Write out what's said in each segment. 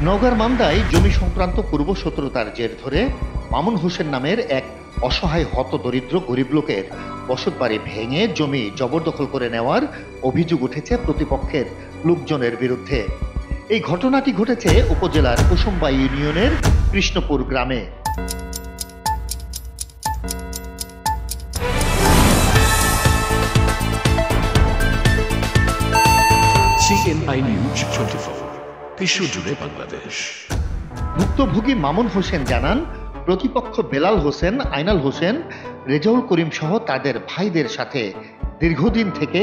নওগাঁর মান্দায় জমি সংক্রান্ত পূর্ব শত্রুতার জের ধরে মামুন হোসেন নামের এক অসহায় হতদরিদ্র গরিব লোকের বসতবাড়ি ভেঙে জমি জবরদখল করে নেওয়ার অভিযোগ উঠেছে প্রতিপক্ষের লোকজনের বিরুদ্ধে। এই ঘটনাটি ঘটেছে উপজেলার কুসুম্বা ইউনিয়নের কৃষ্ণপুর গ্রামে। CNI News 24 বিশ্বজুড়ে বাংলাদেশ। ভুক্তভোগী মামুন হোসেন জানান, প্রতিপক্ষ বেলাল হোসেন, আইনাল হোসেন, রেজাউল করিম সহ তাদের ভাইদের সাথে দীর্ঘদিন থেকে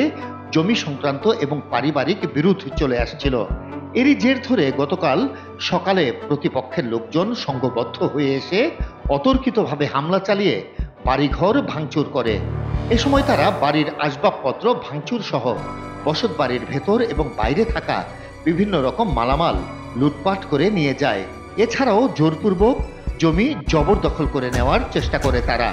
জমি সংক্রান্ত এবং পারিবারিক বিরোধ চলে আসছিল। এরই জের ধরে গতকাল সকালে প্রতিপক্ষের লোকজন সংঘবদ্ধ হয়ে এসে অতর্কিতভাবে হামলা চালিয়ে বাড়িঘর ভাঙচুর করে। এ সময় তারা বাড়ির আসবাবপত্র ভাঙচুর সহ বসতবাড়ির ভেতর এবং বাইরে থাকা বিভিন্ন রকম মালামাল লুটপাট করে নিয়ে যায়। এছাড়াও জোরপূর্বক জমি জবরদখল করে নেওয়ার চেষ্টা করে তারা।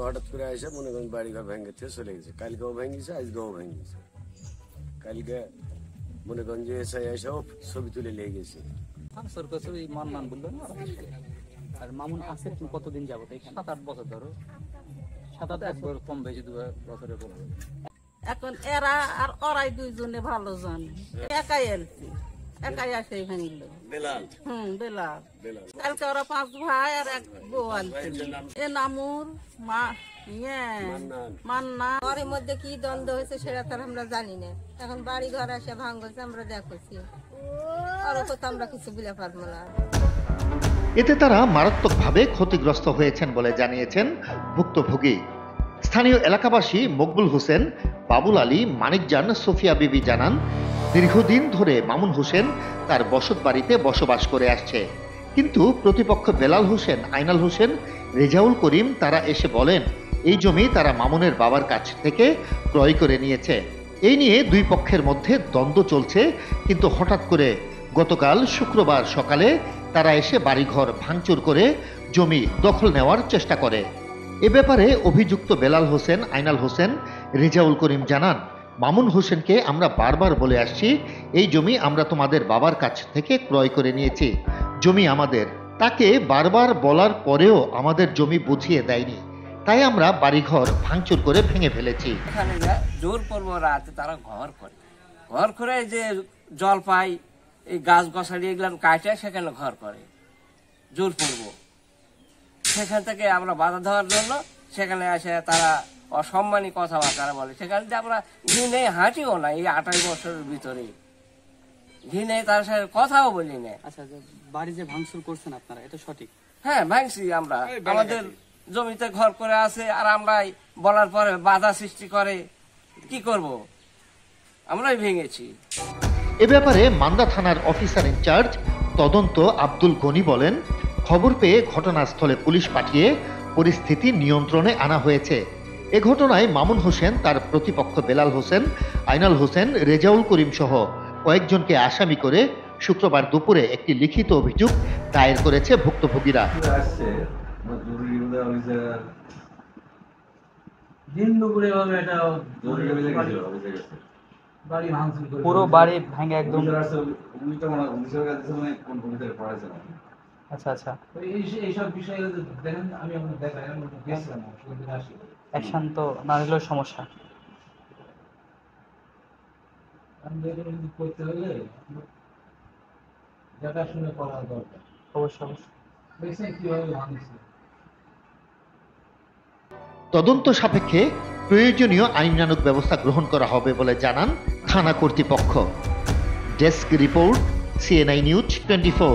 হঠাৎ করে আইসা মনে করেন বাড়িঘর ভেঙে চলে গেছে, কালকেও ভেঙেছে, আজকেও ভেঙেছে। কালকে মনে করেন যে এসে আইসাও ছবি তুলে লেগে গেছে। মান্নান বললো না, আর মামুন আছে কতদিন যাবত এখানে? 7-8 বছর ধরো, 7-8 বছর, কম বেশি 2 বছরের কম। এখন এরা আর ওরাই দুইজনে ভালো জানে, একাই এলছি, একাই আসে ভাঙিল। বেলাল কালকে ওরা 5 ভাই আর 1 বউ আনছে। এ নামুর মান্না ওর মধ্যে কি দ্বন্দ্ব হয়েছে সেটা তার আমরা জানি না। এখন বাড়ি ঘর আসে ভাঙছে, আমরা দেখছি, ওর কথা আমরা কিছু বুঝতে পারবো না। এতে তারা মারাত্মকভাবে ক্ষতিগ্রস্ত হয়েছেন বলে জানিয়েছেন ভুক্তভোগী। স্থানীয় এলাকাবাসী মকবুল হোসেন, বাবুল আলী, মানিকজান, সোফিয়া বিবি জানান, দীর্ঘদিন ধরে মামুন হোসেন তার বসতবাড়িতে বসবাস করে আসছে। কিন্তু প্রতিপক্ষ বেলাল হোসেন, আইনাল হোসেন, রেজাউল করিম তারা এসে বলেন এই জমি তারা মামুনের বাবার কাছ থেকে ক্রয় করে নিয়েছে। এই নিয়ে দুই পক্ষের মধ্যে দ্বন্দ্ব চলছে, কিন্তু হঠাৎ করে গতকাল শুক্রবার সকালে তারা এসে বাড়িঘর ভাঙচুর করে জমি দখল নেওয়ার চেষ্টা করে। এ ব্যাপারে অভিযুক্ত বেলাল হোসেন, আইনাল হোসেন, রেজাউল করিম জানান, মামুন হোসেনকে আমরা বারবার বলে আসছি এই জমি আমরা তোমাদের বাবার কাছ থেকে ক্রয় করে নিয়েছি, জমি আমাদের। তাকে বারবার বলার পরেও আমাদের জমি বুঝিয়ে দেয়নি, তাই আমরা বাড়িঘর ভাঙচুর করে ভেঙে ফেলেছি। এখানে জোর পর্ব রাতে তারা ঘর করে যে জল পাই, এই গাছ গছালি এগুলো কাটে সেখানে ঘর করে জোর পর্ব। সেখান থেকে আমরা বাধা দেওয়ার জন্য সেখানে আসে তারা অসম্মানী কথাবার্তা বলে। সেখানে আমরা ঘিনে হাঁটিও না, এই 28 বছরের ভিতরে ঘিনে তার সাথে কথাও বলি না। আচ্ছা, বাড়ি যে ভাঙচুর করছেন আপনারা, এটা সঠিক? হ্যাঁ, ভাঙছি আমরা। আমাদের জমিতে ঘর করে আছে আর আমরাই বলার পরে বাধা সৃষ্টি করে কি করব, আমরাই ভেঙেছি। এ ব্যাপারে মান্দা থানার অফিসার ইনচার্জ তদন্ত আব্দুল গনি বলেন, খবর পেয়ে ঘটনাস্থলে পুলিশ পাঠিয়ে পরিস্থিতি নিয়ন্ত্রণে আনা হয়েছে। এ ঘটনায় মামুন হোসেন, তার প্রতিপক্ষ বেলাল হোসেন, আইনাল হোসেন, রেজাউল করিম সহ কয়েকজনকে আসামি করে শুক্রবার দুপুরে একটি লিখিত অভিযোগ দায়ের করেছে ভুক্তভোগীরা। পুরো বাড়ি ভাঙে একদম। আচ্ছা আচ্ছা, এইসব বিষয়ে দেখেন, আমি আপনার দেখাই গেছিলাম অ্যাকশন তো না হলেও সমস্যা। করতে হলে দেখাশুনে করা দরকার। অবশ্যই দেখছেন কিভাবে ভাঙছে। তদন্ত সাপেক্ষে প্রয়োজনীয় আইনানুগ ব্যবস্থা গ্রহণ করা হবে বলে জানান থানা কর্তৃপক্ষ। Desk report, CNI news 24।